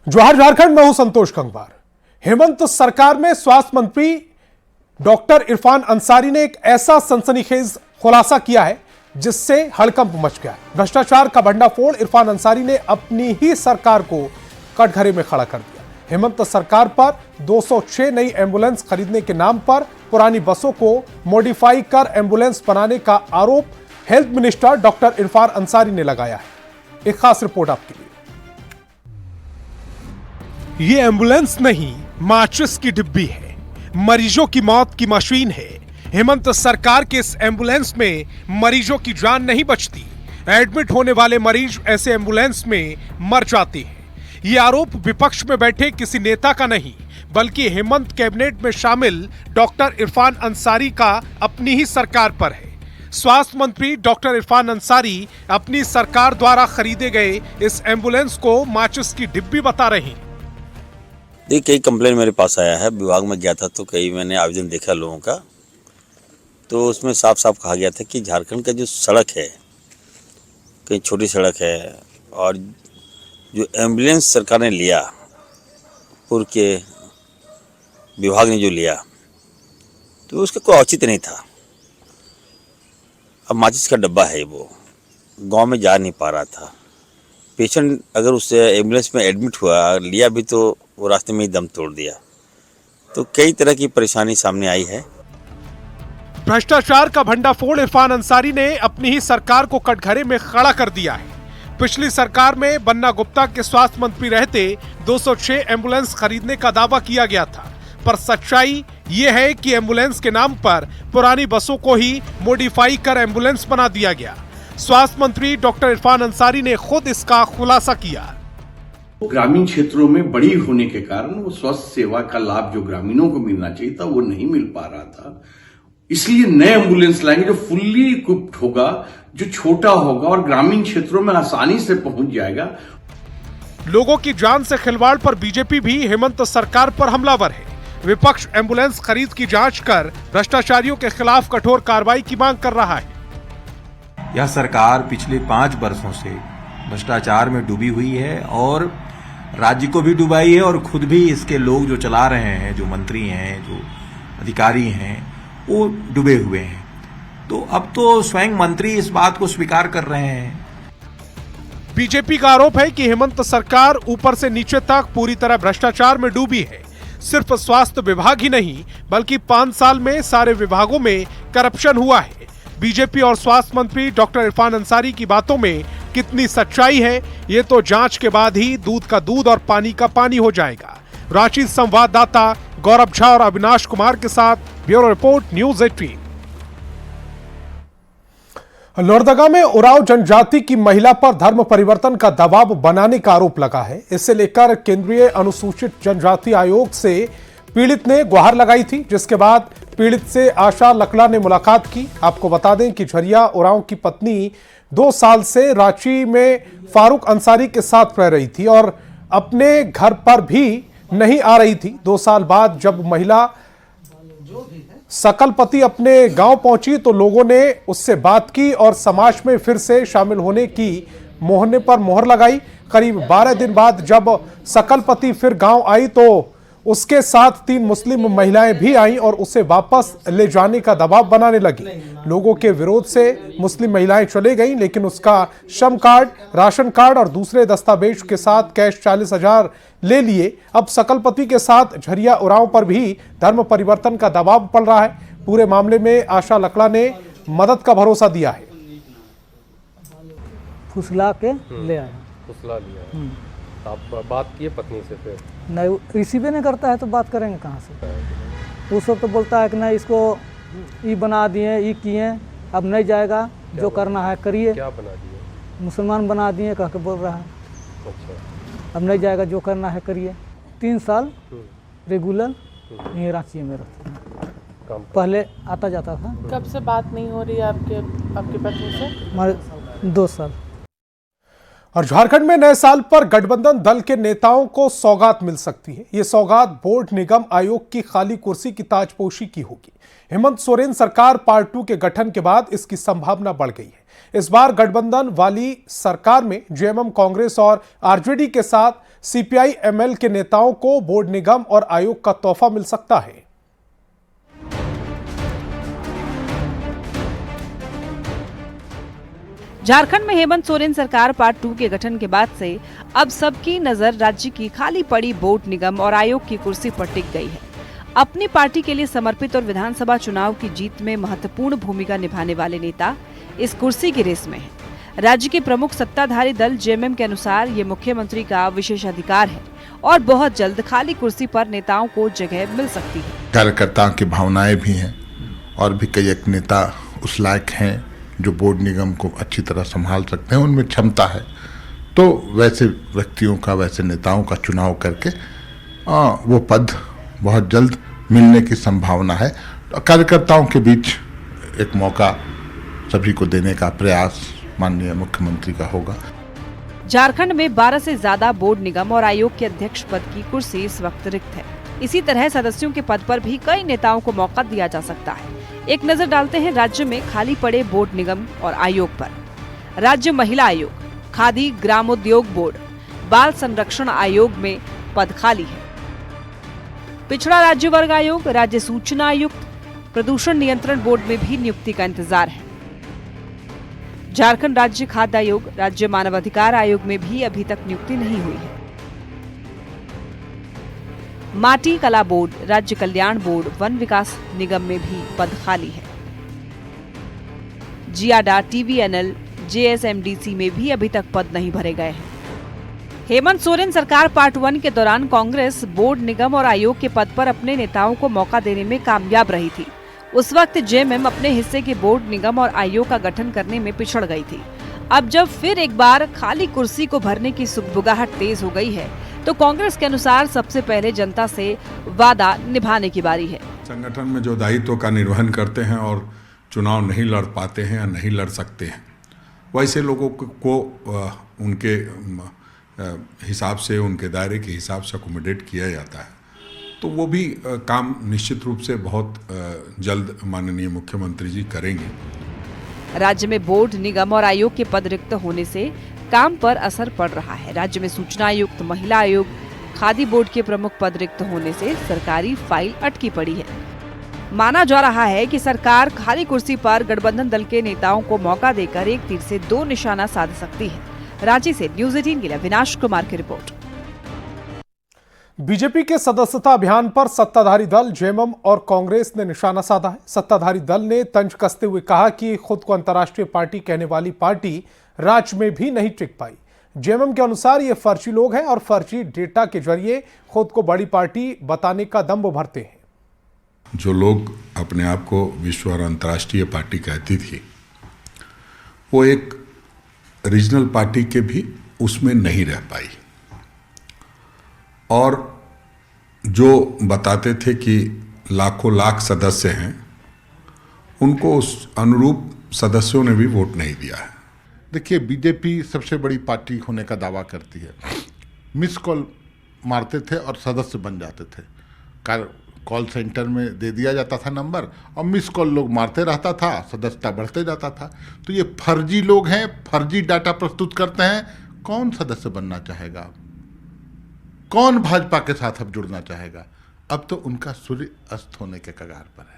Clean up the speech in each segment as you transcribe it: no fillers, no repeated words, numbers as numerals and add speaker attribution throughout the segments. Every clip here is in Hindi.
Speaker 1: जोहार झारखंड में हूं संतोष गंगवार। हेमंत सरकार में स्वास्थ्य मंत्री डॉक्टर इरफान अंसारी ने एक ऐसा सनसनीखेज खुलासा किया है जिससे हड़कंप मच गया। भ्रष्टाचार का भंडाफोड़ इरफान अंसारी ने अपनी ही सरकार को कटघरे में खड़ा कर दिया। हेमंत सरकार पर 206 नई एम्बुलेंस खरीदने के नाम पर पुरानी बसों को मॉडिफाई कर एम्बुलेंस बनाने का आरोप health minister doctor Irfan Ansari ने लगाया है। एक खास रिपोर्ट आपके लिए। ये एम्बुलेंस नहीं, माचिस की डिब्बी है, मरीजों की मौत की मशीन है। हेमंत सरकार के इस एम्बुलेंस में मरीजों की जान नहीं बचती। एडमिट होने वाले मरीज ऐसे एम्बुलेंस में मर जाते हैं। ये आरोप विपक्ष में बैठे किसी नेता का नहीं, बल्कि हेमंत कैबिनेट में शामिल डॉक्टर इरफान अंसारी का अपनी ही सरकार पर है। स्वास्थ्य मंत्री डॉक्टर इरफान अंसारी अपनी सरकार द्वारा खरीदे गए इस एम्बुलेंस को माचिस की डिब्बी बता रहे हैं।
Speaker 2: देखिए, कई कंप्लेन मेरे पास आया है। विभाग में गया था तो कई मैंने आवेदन देखा लोगों का, तो उसमें साफ साफ कहा गया था कि झारखंड का जो सड़क है, कई छोटी सड़क है, और जो एम्बुलेंस सरकार ने लिया, पूर्व के विभाग ने जो लिया, तो उसका कोई औचित्य नहीं था। अब माचिस का डब्बा है, वो गांव में जा नहीं पा रहा था। पेशेंट अगर उस एम्बुलेंस में एडमिट हुआ, लिया भी, तो वो रास्ते में ही दम तोड़ दिया। तो कई तरह की परेशानी सामने आई है।
Speaker 1: भ्रष्टाचार का भंडाफोड़ इरफान अंसारी ने अपनी ही सरकार को कटघरे में खड़ा कर दिया है। पिछली सरकार में बन्ना गुप्ता के स्वास्थ्य मंत्री रहते 206 एम्बुलेंस खरीदने का दावा किया गया था, पर सच्चाई ये है कि एम्बुलेंस के नाम पर पुरानी बसों को ही मॉडिफाई कर एम्बुलेंस बना दिया गया। स्वास्थ्य मंत्री डॉक्टर इरफान अंसारी ने खुद इसका खुलासा किया।
Speaker 3: ग्रामीण क्षेत्रों में बड़ी होने के कारण वो स्वास्थ्य सेवा का लाभ जो ग्रामीणों को मिलना चाहिए था, वो नहीं मिल पा रहा था। इसलिए नए एम्बुलेंस लाएंगे जो फुल्ली इक्विप्ड होगा, जो छोटा होगा और ग्रामीण क्षेत्रों में आसानी से पहुंच जाएगा।
Speaker 1: लोगों की जान से खिलवाड़ पर बीजेपी भी हेमंत सरकार पर हमलावर है। विपक्ष एम्बुलेंस खरीद की जांच कर भ्रष्टाचारियों के खिलाफ कठोर कार्रवाई की मांग कर रहा है।
Speaker 4: यह सरकार पिछले 5 वर्षों से भ्रष्टाचार में डूबी हुई है और राज्य को भी डुबाई है, और खुद भी इसके लोग जो चला रहे हैं, जो मंत्री हैं, जो अधिकारी हैं, वो डूबे हुए हैं। तो अब तो स्वयं मंत्री इस बात को स्वीकार कर रहे हैं।
Speaker 1: बीजेपी का आरोप है कि हेमंत सरकार ऊपर से नीचे तक पूरी तरह भ्रष्टाचार में डूबी है। सिर्फ स्वास्थ्य विभाग ही नहीं, बल्कि 5 साल में सारे विभागों में करप्शन हुआ है। बीजेपी और स्वास्थ्य मंत्री डॉक्टर इरफान अंसारी की बातों में कितनी सच्चाई है, ये तो जांच के बाद ही दूध का दूध और पानी का पानी हो जाएगा। रांची संवाददाता गौरव झा और अविनाश कुमार के साथ ब्यूरो रिपोर्ट, न्यूज़ 18। लोहरदगा में उरांव जनजाति की महिला पर धर्म परिवर्तन का दबाव बनाने का आरोप लगा है। इसे लेकर केंद्रीय अनुसूचित जनजाति आयोग से पीड़ित ने गुहार लगाई थी, जिसके बाद पीड़ित से आशा लकड़ा ने मुलाकात की। आपको बता दें कि झरिया उरांव की पत्नी 2 साल से रांची में फारूक अंसारी के साथ रह रही थी और अपने घर पर भी नहीं आ रही थी। 2 साल बाद जब महिला सकलपति अपने गांव पहुंची तो लोगों ने उससे बात की और समाज में फिर से शामिल होने की मोहने पर मोहर लगाई। करीब 12 दिन बाद जब सकलपति फिर गांव आई तो उसके साथ 3 मुस्लिम महिलाएं भी आईं और उसे वापस ले जाने का दबाव बनाने लगी। लोगों के विरोध से मुस्लिम महिलाएं चले गईं, लेकिन उसका श्रम कार्ड, राशन कार्ड और दूसरे दस्तावेज के साथ कैश 40,000 ले लिए। अब सकलपति के साथ झरिया उरांव पर भी धर्म परिवर्तन का दबाव पड़ रहा है। पूरे मामले में आशा लकड़ा ने मदद का भरोसा दिया है।
Speaker 5: फुसला के ले आया,
Speaker 6: फुसला लिया। आप बात किए पत्नी से? फिर
Speaker 5: नहीं, रिसीव नहीं करता है तो बात करेंगे कहाँ से। वो सब तो बोलता है कि नहीं, इसको ये बना दिए, ये किए, अब नहीं जाएगा, जो करना है करिए।
Speaker 6: क्या बना दिए?
Speaker 5: मुसलमान बना दिए कह के बोल रहा है।
Speaker 6: अच्छा।
Speaker 5: अब नहीं जाएगा, जो करना है करिए। 3 साल रेगुलर यहीं रांची में रहते हैं। पहले आता जाता था।
Speaker 7: कब से बात नहीं हो रही है आपके पत्नी से?
Speaker 5: हमारे 2 साल।
Speaker 1: और झारखंड में नए साल पर गठबंधन दल के नेताओं को सौगात मिल सकती है। ये सौगात बोर्ड निगम आयोग की खाली कुर्सी की ताजपोशी की होगी। हेमंत सोरेन सरकार पार्ट 2 के गठन के बाद इसकी संभावना बढ़ गई है। इस बार गठबंधन वाली सरकार में जेएमएम, कांग्रेस और आरजेडी के साथ सीपीआई एमएल के नेताओं को बोर्ड निगम और आयोग का तोहफा मिल सकता है।
Speaker 7: झारखंड में हेमंत सोरेन सरकार पार्ट 2 के गठन के बाद से अब सबकी नजर राज्य की खाली पड़ी बोर्ड निगम और आयोग की कुर्सी पर टिक गई है। अपनी पार्टी के लिए समर्पित और विधानसभा चुनाव की जीत में महत्वपूर्ण भूमिका निभाने वाले नेता इस कुर्सी की रेस में है। राज्य के प्रमुख सत्ताधारी दल जेएमएम के अनुसार ये मुख्यमंत्री का विशेषाधिकार है और बहुत जल्द खाली कुर्सी पर नेताओं को जगह मिल सकती है।
Speaker 8: कार्यकर्ताओं की भावनाएं भी हैं और भी कई एक नेता उस लायक हैं जो बोर्ड निगम को अच्छी तरह संभाल सकते हैं, उनमें क्षमता है। तो वैसे व्यक्तियों का, वैसे नेताओं का चुनाव करके वो पद बहुत जल्द मिलने की संभावना है। तो कार्यकर्ताओं के बीच एक मौका सभी को देने का प्रयास माननीय मुख्यमंत्री का होगा।
Speaker 7: झारखंड में 12 से ज्यादा बोर्ड निगम और आयोग के अध्यक्ष पद की कुर्सी इस वक्त रिक्त है। इसी तरह सदस्यों के पद पर भी कई नेताओं को मौका दिया जा सकता है। एक नजर डालते हैं राज्य में खाली पड़े बोर्ड निगम और आयोग पर। राज्य महिला आयोग, खादी ग्रामोद्योग बोर्ड, बाल संरक्षण आयोग में पद खाली है। पिछड़ा राज्य वर्ग आयोग, राज्य सूचना आयुक्त, प्रदूषण नियंत्रण बोर्ड में भी नियुक्ति का इंतजार है। झारखंड राज्य खाद्य आयोग, राज्य मानवाधिकार आयोग में भी अभी तक नियुक्ति नहीं हुई है। माटी कला बोर्ड, राज्य कल्याण बोर्ड, वन विकास निगम में भी पद खाली है। जियाडा, टीवीएनएल, जेएसएमडीसी में भी अभी तक पद नहीं भरे गए हैं। हेमंत सोरेन सरकार पार्ट 1 के दौरान कांग्रेस बोर्ड निगम और आयोग के पद पर अपने नेताओं को मौका देने में कामयाब रही थी। उस वक्त जेएमएम अपने हिस्से के बोर्ड निगम और आयोग का गठन करने में पिछड़ गई थी। अब जब फिर एक बार खाली कुर्सी को भरने की सुगबुगाहट तेज हो गई है तो कांग्रेस के अनुसार सबसे पहले जनता से वादा निभाने की बारी है।
Speaker 9: संगठन में जो दायित्व का निर्वहन करते हैं और चुनाव नहीं लड़ पाते हैं या नहीं लड़ सकते हैं, वैसे लोगों को उनके हिसाब से, उनके दायरे के हिसाब से अकोमोडेट किया जाता है। तो वो भी काम निश्चित रूप से बहुत जल्द माननीय मुख्यमंत्री जी करेंगे।
Speaker 7: राज्य में बोर्ड निगम और आयोग के पद रिक्त होने से काम पर असर पड़ रहा है। राज्य में सूचना आयुक्त, महिला आयोग, खादी बोर्ड के प्रमुख पद रिक्त होने से सरकारी फाइल अटकी पड़ी है। माना जा रहा है कि सरकार खाली कुर्सी पर गठबंधन दल के नेताओं को मौका देकर एक तीर से 2 निशाना साध सकती है। रांची से न्यूज़ 18 के लिए अविनाश कुमार की रिपोर्ट।
Speaker 1: बीजेपी के सदस्यता अभियान पर सत्ताधारी दल जेएमएम और कांग्रेस ने निशाना साधा है। सत्ताधारी दल ने तंज कसते हुए कहा कि खुद को अंतर्राष्ट्रीय पार्टी कहने वाली पार्टी राज्य में भी नहीं टिक पाई। जेएमएम के अनुसार ये फर्जी लोग हैं और फर्जी डेटा के जरिए खुद को बड़ी पार्टी बताने का दम्भ भरते हैं।
Speaker 9: जो लोग अपने आप को विश्व और अंतर्राष्ट्रीय पार्टी कहती थी, वो एक रीजनल पार्टी के भी उसमें नहीं रह पाई और जो बताते थे कि लाखों लाख सदस्य हैं, उनको उस अनुरूप सदस्यों ने भी वोट नहीं दिया है।
Speaker 8: देखिए, बीजेपी सबसे बड़ी पार्टी होने का दावा करती है। मिस कॉल मारते थे और सदस्य बन जाते थे। कॉल सेंटर में दे दिया जाता था नंबर और मिस कॉल लोग मारते रहता था, सदस्यता बढ़ते जाता था। तो ये फर्जी लोग हैं, फर्जी डाटा प्रस्तुत करते हैं। कौन सदस्य बनना चाहेगा? कौन भाजपा के साथ अब जुड़ना चाहेगा? अब तो उनका सूर्य अस्त होने के कगार पर है।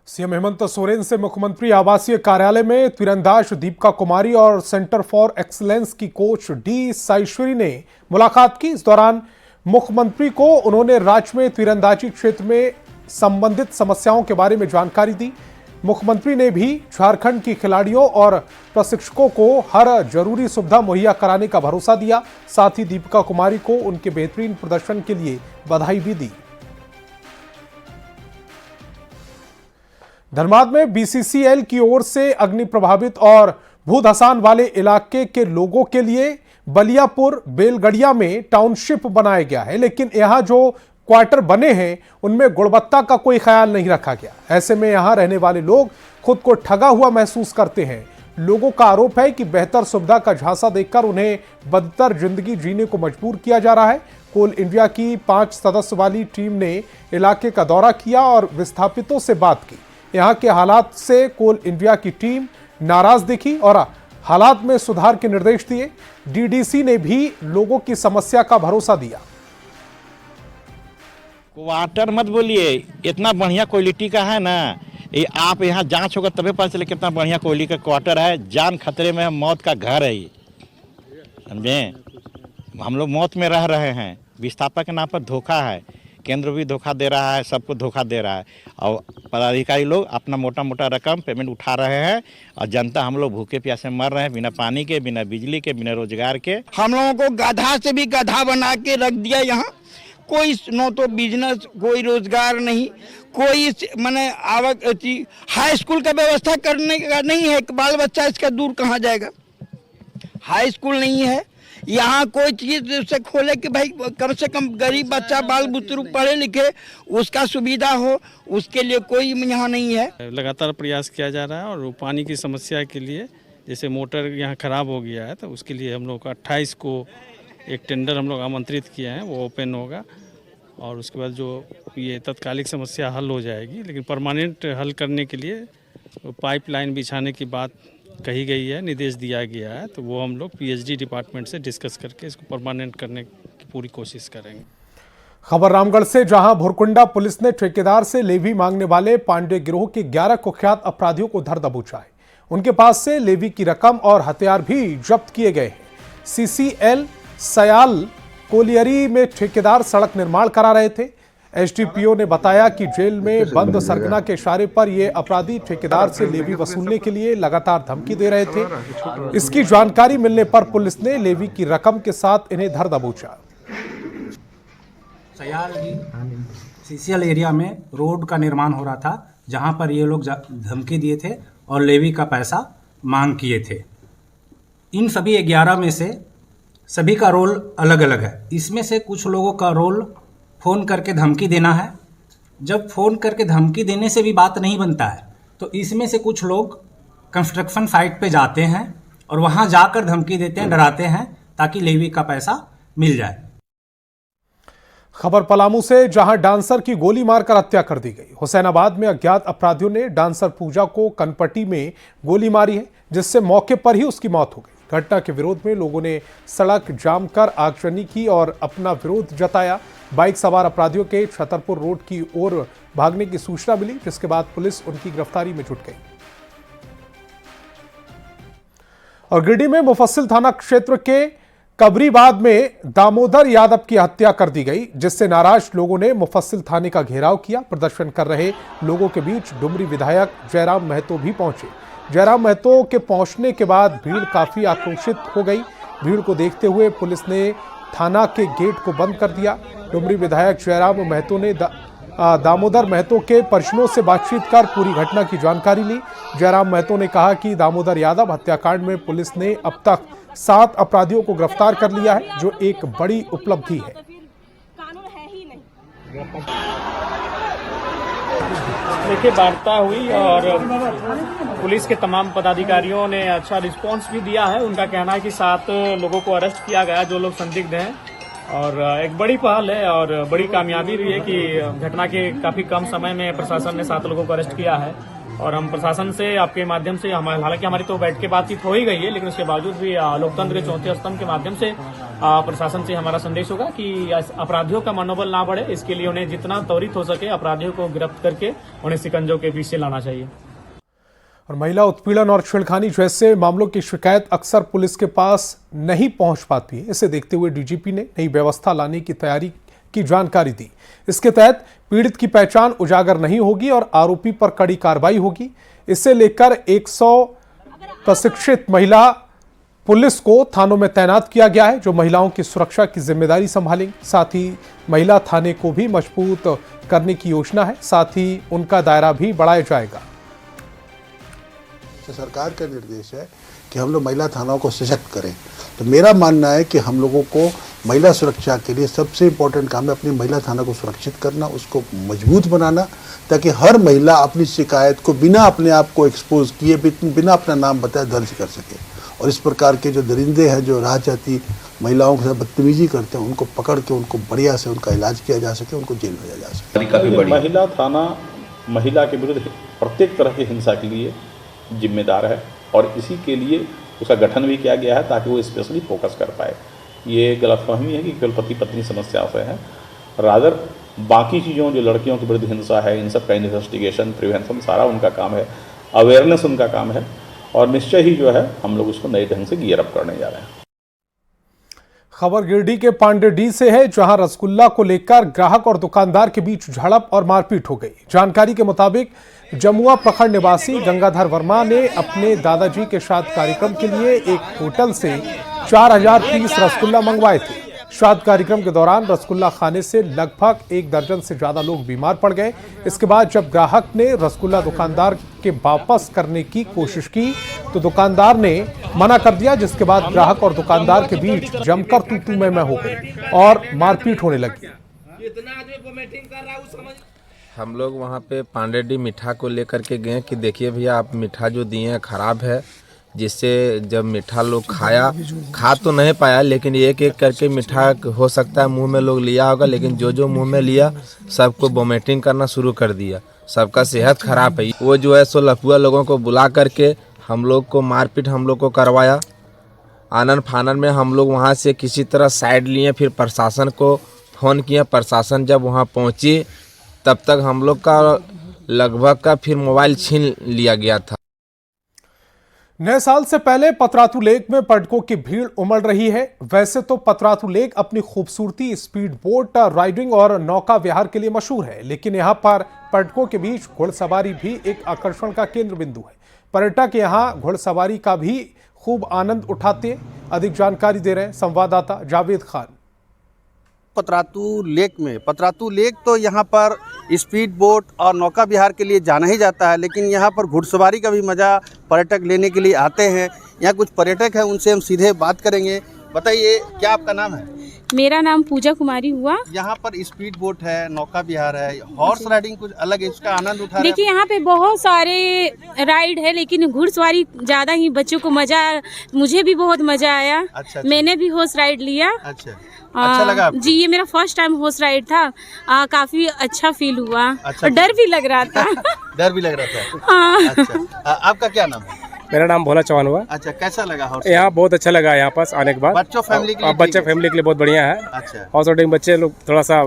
Speaker 1: सीएम हेमंत सोरेन से मुख्यमंत्री आवासीय कार्यालय में तीरंदाज दीपिका कुमारी और सेंटर फॉर एक्सीलेंस की कोच डी साईश्वरी ने मुलाकात की। इस दौरान मुख्यमंत्री को उन्होंने राज्य में तीरंदाजी क्षेत्र में संबंधित समस्याओं के बारे में जानकारी दी। मुख्यमंत्री ने भी झारखंड की खिलाड़ियों और प्रशिक्षकों को हर जरूरी सुविधा मुहैया कराने का भरोसा दिया। साथ ही दीपिका कुमारी को उनके बेहतरीन प्रदर्शन के लिए बधाई भी दी। धनबाद में बीसीसीएल की ओर से अग्नि प्रभावित और भू धसान वाले इलाके के लोगों के लिए बलियापुर बेलगड़िया में टाउनशिप बनाया गया है, लेकिन यहां जो क्वार्टर बने हैं उनमें गुणवत्ता का कोई ख्याल नहीं रखा गया। ऐसे में यहां रहने वाले लोग खुद को ठगा हुआ महसूस करते हैं। लोगों का आरोप है कि बेहतर सुविधा का झांसा देकर उन्हें बदतर जिंदगी जीने को मजबूर किया जा रहा है। कोल इंडिया की 5 सदस्य वाली टीम ने इलाके का दौरा किया और विस्थापितों से बात की। यहाँ के हालात से कोल इंडिया की टीम नाराज दिखी और हालात में सुधार के निर्देश दिए। डीडीसी ने भी लोगों की समस्या का भरोसा दिया।
Speaker 10: क्वार्टर मत बोलिए, इतना बढ़िया क्वालिटी का है ना, ये आप यहाँ जांच होगा तभी पता चले कितना बढ़िया क्वालिटी का क्वार्टर है। जान खतरे में है, मौत का घर है ये, समझे। हम लोग मौत में रह रहे हैं। विस्थापक के नाम पर धोखा है, केंद्र भी धोखा दे रहा है, सबको धोखा दे रहा है और पदाधिकारी लोग अपना मोटा मोटा रकम पेमेंट उठा रहे हैं और जनता हम लोग भूखे प्यासे मर रहे हैं, बिना पानी के, बिना बिजली के, बिना रोजगार के।
Speaker 11: हम लोगों को गधा से भी गधा बना के रख दिया यहाँ। कोई न तो बिजनेस, कोई रोजगार नहीं, कोई माने आवक हाई स्कूल का व्यवस्था करने का नहीं है। बाल बच्चा इसका दूर कहाँ जाएगा। हाई स्कूल नहीं है यहाँ, कोई चीज से खोले कि भाई कम से कम गरीब बच्चा बाल बुतरू पढ़े लिखे उसका सुविधा हो, उसके लिए कोई यहाँ नहीं है।
Speaker 12: लगातार प्रयास किया जा रहा है और पानी की समस्या के लिए, जैसे मोटर यहाँ खराब हो गया है तो उसके लिए हम लोग 28 को एक टेंडर हम लोग आमंत्रित किए हैं, वो ओपन होगा और उसके बाद जो ये तत्कालिक समस्या हल हो जाएगी। लेकिन परमानेंट हल करने के लिए पाइपलाइन बिछाने की बात कही गई है, निर्देश दिया गया है, तो वो हम लोग पीएचडी डिपार्टमेंट से डिस्कस करके इसको परमानेंट करने की पूरी कोशिश करेंगे।
Speaker 1: खबर रामगढ़ से, जहां भुरकुंडा पुलिस ने ठेकेदार से लेवी मांगने वाले पांडे गिरोह के 11 कुख्यात अपराधियों को धर दबोचा है। उनके पास से लेवी की रकम और हथियार भी जब्त किए गए हैं। सीसीएल सयाल कोलियरी में ठेकेदार सड़क निर्माण करा रहे थे। एसडीपीओ ने बताया कि जेल में बंद सरगना के इशारे पर ये अपराधी ठेकेदार से लेवी वसूलने के लिए लगातार धमकी दे रहे थे। इसकी जानकारी मिलने पर पुलिस ने लेवी की रकम के साथ इन्हें धर दबोचा।
Speaker 13: सयाल सीसीएल एरिया में रोड का निर्माण हो रहा था, जहां पर ये लोग धमकी दिए थे और लेवी का पैसा मांग किए थे। इन सभी 11 में से सभी का रोल अलग अलग है। इसमें से कुछ लोगों का रोल फ़ोन करके धमकी देना है। जब फ़ोन करके धमकी देने से भी बात नहीं बनता है तो इसमें से कुछ लोग कंस्ट्रक्शन साइट पे जाते हैं और वहां जाकर धमकी देते हैं, डराते हैं ताकि लेवी का पैसा मिल जाए।
Speaker 1: खबर पलामू से, जहां डांसर की गोली मारकर हत्या कर दी गई। हुसैनाबाद में अज्ञात अपराधियों ने डांसर पूजा को कनपट्टी में गोली मारी है, जिससे मौके पर ही उसकी मौत हो गई। घटना के विरोध में लोगों ने सड़क जाम कर आगजनी की और अपना विरोध जताया। बाइक सवार अपराधियों के छतरपुर रोड की ओर भागने की सूचना मिली, जिसके बाद पुलिस उनकी गिरफ्तारी में जुट गई। और गिरिडीह में मुफस्सिल थाना क्षेत्र के कबरीबाद में दामोदर यादव की हत्या कर दी गई, जिससे नाराज लोगों ने मुफस्सिल थाने का घेराव किया। प्रदर्शन कर रहे लोगों के बीच डुमरी विधायक जयराम महतो भी पहुंचे। जयराम महतो के पहुंचने के बाद भीड़ काफी आक्रोशित हो गई। भीड़ को देखते हुए पुलिस ने थाना के गेट को बंद कर दिया। डुमरी विधायक जयराम महतो ने दामोदर महतो के परिजनों से बातचीत कर पूरी घटना की जानकारी ली। जयराम महतो ने कहा कि दामोदर यादव हत्याकांड में पुलिस ने अब तक 7 अपराधियों को गिरफ्तार कर लिया है, जो एक बड़ी उपलब्धि है।
Speaker 14: देखिए, वार्ता हुई और पुलिस के तमाम पदाधिकारियों ने अच्छा रिस्पांस भी दिया है। उनका कहना है कि 7 लोगों को अरेस्ट किया गया जो लोग संदिग्ध हैं और एक बड़ी पहल है और बड़ी कामयाबी भी है कि घटना के काफी कम समय में प्रशासन ने 7 लोगों को अरेस्ट किया है। और हम प्रशासन से आपके माध्यम से, हालांकि हमारी तो बैठ के बातचीत हो ही गई है, लेकिन उसके बावजूद भी लोकतंत्र के चौथे स्तंभ के माध्यम से प्रशासन से हमारा संदेश होगा कि अपराधियों का मनोबल ना बढ़े, इसके लिए उन्हें जितना त्वरित हो सके अपराधियों को गिरफ्त करके उन्हें शिकंजों के पीछे लाना चाहिए।
Speaker 1: और महिला उत्पीड़न और छेड़खानी जैसे मामलों की शिकायत अक्सर पुलिस के पास नहीं पहुंच पाती है। इसे देखते हुए डीजीपी ने नई व्यवस्था लाने की तैयारी की जानकारी दी। इसके तहत पीड़ित की पहचान उजागर नहीं होगी और आरोपी पर कड़ी कार्रवाई होगी। इसे लेकर 100 प्रशिक्षित महिला पुलिस को थानों में तैनात किया गया है, जो महिलाओं की सुरक्षा की जिम्मेदारी संभालेंगे। साथ ही महिला थाने को भी मजबूत करने की योजना है, साथ ही उनका दायरा भी बढ़ाया जाएगा।
Speaker 15: सरकार का निर्देश है कि हम लोग महिला थानाओं को सशक्त करें। तो मेरा मानना है कि हम लोगों को महिला सुरक्षा के लिए सबसे इम्पोर्टेंट काम है अपनी महिला थाना को सुरक्षित करना, उसको मजबूत बनाना, ताकि हर महिला अपनी शिकायत को बिना अपने आप को एक्सपोज किए, बिना अपना नाम बताए दर्ज कर सके। और इस प्रकार के जो दरिंदे हैं जो राह जाती महिलाओं के साथ बदतमीजी करते हैं, उनको पकड़ के उनको बढ़िया से उनका इलाज किया जा सके, उनको जेल भेजा जा सके।
Speaker 16: महिला थाना महिला के विरुद्ध प्रत्येक तरह की हिंसा के लिए जिम्मेदार है और इसी के लिए उसका गठन भी किया गया है ताकि वो स्पेशली फोकस कर पाए। ये गलतफहमी है कि केवल पति पत्नी समस्या से है, रादर बाकी चीज़ों जो लड़कियों के विरुद्ध हिंसा है इन सब का इन्वेस्टिगेशन, प्रिवेंशन सारा उनका काम है, अवेयरनेस उनका काम है और निश्चय ही जो है हम लोग उसको नए ढंग से गियर अप करने जा रहे हैं।
Speaker 1: खबर गिरिडीह के पांडेडी से है, जहां रसगुल्ला को लेकर ग्राहक और दुकानदार के बीच झड़प और मारपीट हो गई। जानकारी के मुताबिक जमुआ प्रखंड निवासी गंगाधर वर्मा ने अपने दादाजी के श्राद्ध कार्यक्रम के लिए एक होटल से 4000 पीस रसगुल्ला मंगवाए थे। श्राद्ध कार्यक्रम के दौरान रसगुल्ला खाने से लगभग 1 दर्जन से ज्यादा लोग बीमार पड़ गए। इसके बाद जब ग्राहक ने रसगुल्ला दुकानदार के वापस करने की कोशिश की तो दुकानदार ने मना कर दिया, जिसके बाद ग्राहक और दुकानदार के बीच जमकर तू-तू मैं हो गई और मारपीट होने लगी।
Speaker 17: हम लोग वहाँ पे पांडेडी मीठा को लेकर के गए कि देखिए भैया आप मीठा जो दिए हैं खराब है, जिससे जब मीठा लोग खा तो नहीं पाया, लेकिन एक एक करके मीठा हो सकता है मुंह में लोग लिया होगा, लेकिन जो मुंह में लिया सबको वोमिटिंग करना शुरू कर दिया, सबका सेहत खराब है। वो जो है सो लफुआ लोगों को बुला करके हम लोग को मारपीट हम लोग को करवाया। आनन फानन में हम लोग वहाँ से किसी तरह साइड लिए, फिर प्रशासन को फ़ोन किया। प्रशासन जब वहाँ पहुँची तब तक हम लोग का लगभग का फिर मोबाइल छीन लिया गया था।
Speaker 1: नए साल से पहले पतरातू लेक में पर्यटकों की भीड़ उमड़ रही है। वैसे तो पतरातू लेक अपनी खूबसूरती, स्पीड बोट राइडिंग और नौका विहार के लिए मशहूर है, लेकिन यहाँ पर पर्यटकों के बीच घुड़सवारी भी एक आकर्षण का केंद्र बिंदु है। पर्यटक यहाँ घुड़सवारी का भी खूब आनंद उठाते हैं। अधिक जानकारी दे रहे हैं संवाददाता जावेद खान।
Speaker 18: पतरातू लेक तो यहाँ पर स्पीड बोट और नौका विहार के लिए जाना ही जाता है, लेकिन यहाँ पर घुड़सवारी का भी मज़ा पर्यटक लेने के लिए आते हैं। यहाँ कुछ पर्यटक हैं, उनसे हम सीधे बात करेंगे। बताइए, क्या आपका नाम है?
Speaker 19: मेरा नाम पूजा कुमारी हुआ।
Speaker 18: यहाँ पर स्पीड बोट है, नौका विहार है, हॉर्स राइडिंग कुछ अलग है, इसका आनंद उठा रहे हैं।
Speaker 19: देखिए यहाँ पे बहुत सारे राइड है, लेकिन घुड़सवारी ज़्यादा ही बच्चों को मज़ा, मुझे भी बहुत मज़ा आया। अच्छा। मैंने भी हॉर्स राइड लिया। अच्छा लगा आपको? जी, ये मेरा फर्स्ट टाइम हॉर्स राइड था। काफी अच्छा फील हुआ। अच्छा, और डर भी लग रहा था।
Speaker 18: डर भी लग रहा था। हाँ। अच्छा, आपका क्या नाम है?
Speaker 20: मेरा नाम भोला चौहान हुआ।
Speaker 18: अच्छा, कैसा लगा हॉर्स?
Speaker 20: यहाँ बहुत अच्छा लगा, यहाँ पास आने के बाद
Speaker 18: बच्चों फैमिली
Speaker 20: के लिए बहुत बढ़िया है।
Speaker 18: अच्छा।
Speaker 20: हॉर्स राइडिंग बच्चे लोग थोड़ा सा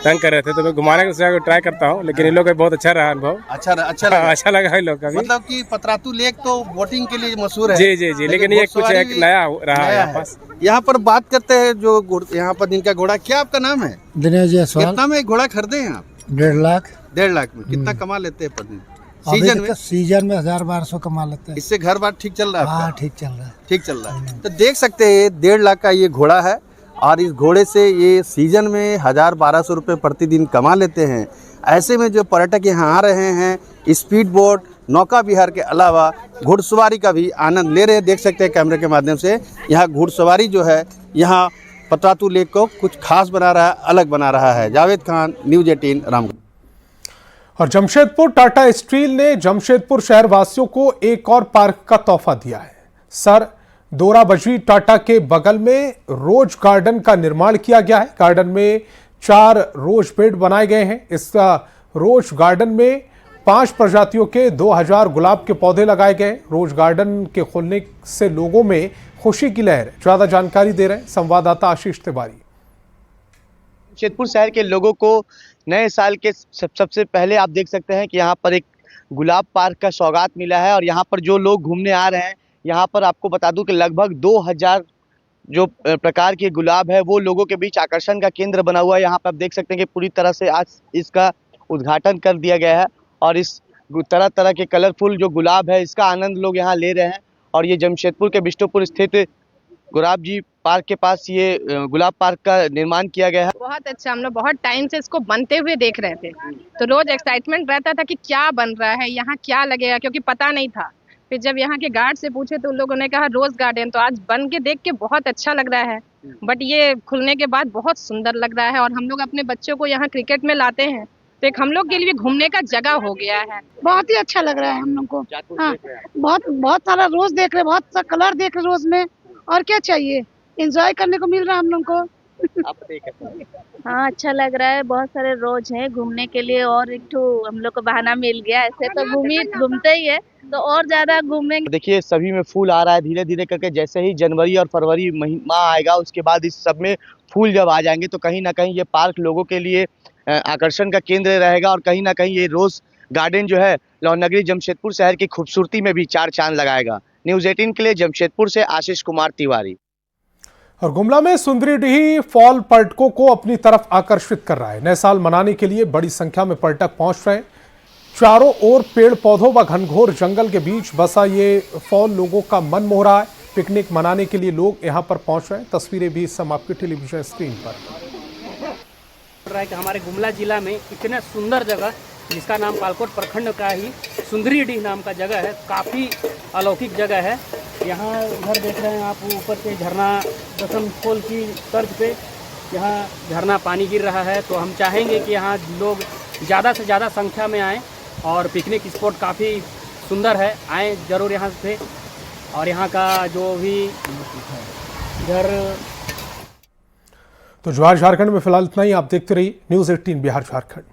Speaker 20: तंग कर रहे थे, तो मैं घुमाने को ट्राई करता हूँ, लेकिन इन लोग का बहुत अच्छा रहा अनुभव। अच्छा लगा इन लोग का भी।
Speaker 18: मतलब कि पतरातू लेक तो बोटिंग के लिए मशहूर है।
Speaker 20: जी, लेकिन ये कुछ एक नया रहा है यहाँ पास।
Speaker 18: यहाँ पर बात करते हैं जो यहाँ पर जिनका घोड़ा, क्या आपका नाम है?
Speaker 21: दिनेश जायसवाल।
Speaker 18: कितना में घोड़ा खरीदे हैं आप?
Speaker 21: 1.5 लाख।
Speaker 18: 1.5 लाख में कितना कमा लेते हैं प्रतिदिन?
Speaker 21: सीजन में 1000-1200 कमा लेते हैं।
Speaker 18: इससे घर बार ठीक चल रहा है?
Speaker 21: हाँ, ठीक चल रहा है।
Speaker 18: तो देख सकते हैं 1.5 लाख का ये घोड़ा है और इस घोड़े से ये सीजन में 1000-1200 रुपये प्रतिदिन कमा लेते हैं। ऐसे में जो पर्यटक यहाँ आ रहे हैं, स्पीड बोट, नौका विहार के अलावा घुड़सवारी का भी आनंद ले रहे हैं। देख सकते हैं कैमरे के माध्यम से, यहाँ घुड़सवारी जो है यहाँ पतरातू लेक को कुछ खास बना रहा है, अलग बना रहा है। जावेद खान, न्यूज़ 18 रामगढ़।
Speaker 1: और जमशेदपुर टाटा स्टील ने जमशेदपुर शहर वासियों को एक और पार्क का तोहफा दिया है। सर दोराबजी टाटा के बगल में रोज गार्डन का निर्माण किया गया है। गार्डन में 4 रोज बेड बनाए गए हैं। इस रोज गार्डन में 5 प्रजातियों के 2000 गुलाब के पौधे लगाए गए। रोज गार्डन के खुलने से लोगों में खुशी की लहर है। ज्यादा जानकारी दे रहे हैं संवाददाता आशीष तिवारी।
Speaker 22: जमशेदपुर शहर के लोगों को नए साल के सबसे पहले आप देख सकते हैं कि यहाँ पर एक गुलाब पार्क का सौगात मिला है और यहाँ पर जो लोग घूमने आ रहे हैं, यहाँ पर आपको बता दूं कि लगभग 2000 जो प्रकार के गुलाब है वो लोगों के बीच आकर्षण का केंद्र बना हुआ है। यहाँ पर आप देख सकते हैं कि पूरी तरह से आज इसका उद्घाटन कर दिया गया है और इस तरह तरह के कलरफुल जो गुलाब है इसका आनंद लोग यहाँ ले रहे हैं। और ये जमशेदपुर के बिष्टुपुर स्थित गुलाब जी पार्क के पास ये गुलाब पार्क का निर्माण किया गया है।
Speaker 23: बहुत अच्छा, हम लोग बहुत टाइम से इसको बनते हुए देख रहे थे, तो रोज एक्साइटमेंट रहता था कि क्या बन रहा है, यहाँ क्या लगेगा, क्योंकि पता नहीं था। फिर जब यहाँ के गार्ड से पूछे तो उन लोगों ने कहा रोज गार्डन। तो आज बन के देख के बहुत अच्छा लग रहा है, बट ये खुलने के बाद बहुत सुंदर लग रहा है। और हम लोग अपने बच्चों को यहाँ क्रिकेट में लाते हैं तो एक हम लोग के लिए घूमने का जगह हो गया है।
Speaker 2: बहुत ही अच्छा लग रहा है हम लोग को। हाँ, बहुत सारा रोज देख रहे, बहुत सा कलर देख रहे रोज में, और क्या चाहिए, एंजॉय करने को मिल रहा है हम लोग को।
Speaker 3: हाँ, अच्छा लग रहा है, बहुत सारे रोज हैं घूमने के लिए, और एक तो हम लोग को बहाना मिल गया। ऐसे तो घूमते ही है तो और ज्यादा घूमेंगे।
Speaker 22: देखिए सभी में फूल आ रहा है धीरे धीरे करके। जैसे ही जनवरी और फरवरी माह आएगा उसके बाद इस सब में फूल जब आ जाएंगे तो कहीं ना कहीं ये पार्क लोगों के लिए आकर्षण का केंद्र रहेगा, और कहीं ना कहीं ये रोज गार्डन जो है लाहौर नगरी जमशेदपुर शहर की खूबसूरती में भी चार चांद लगाएगा। न्यूज़ 18 के लिए जमशेदपुर से आशीष कुमार तिवारी।
Speaker 1: और गुमला में सुंदरीडीह फॉल पर्यटकों को अपनी तरफ आकर्षित कर रहा है। नए साल मनाने के लिए बड़ी संख्या में पर्यटक पहुंच रहे हैं। चारों ओर पेड़ पौधों व घनघोर जंगल के बीच बसा ये फॉल लोगों का मन मोह रहा है। पिकनिक मनाने के लिए लोग यहां पर पहुंच रहे हैं। तस्वीरें भी इस समय आपकी टेलीविजन स्क्रीन पर
Speaker 4: रहा है कि हमारे गुमला जिला में इतने सुंदर जगह जिसका नाम पालकोट प्रखंड का ही सुंदरीडीह नाम का जगह है, काफ़ी अलौकिक जगह है। यहाँ उधर देख रहे हैं आप, ऊपर से झरना दसम खोल की तर्ज पे यहाँ झरना पानी गिर रहा है। तो हम चाहेंगे कि यहाँ लोग ज़्यादा से ज़्यादा संख्या में आएँ, और पिकनिक स्पॉट काफ़ी सुंदर है, आएँ ज़रूर यहाँ से। और यहाँ का जो भी इधर
Speaker 1: तो ज्वार झारखंड में फिलहाल इतना ही। आप देखते रहिए न्यूज़ 18 बिहार झारखंड।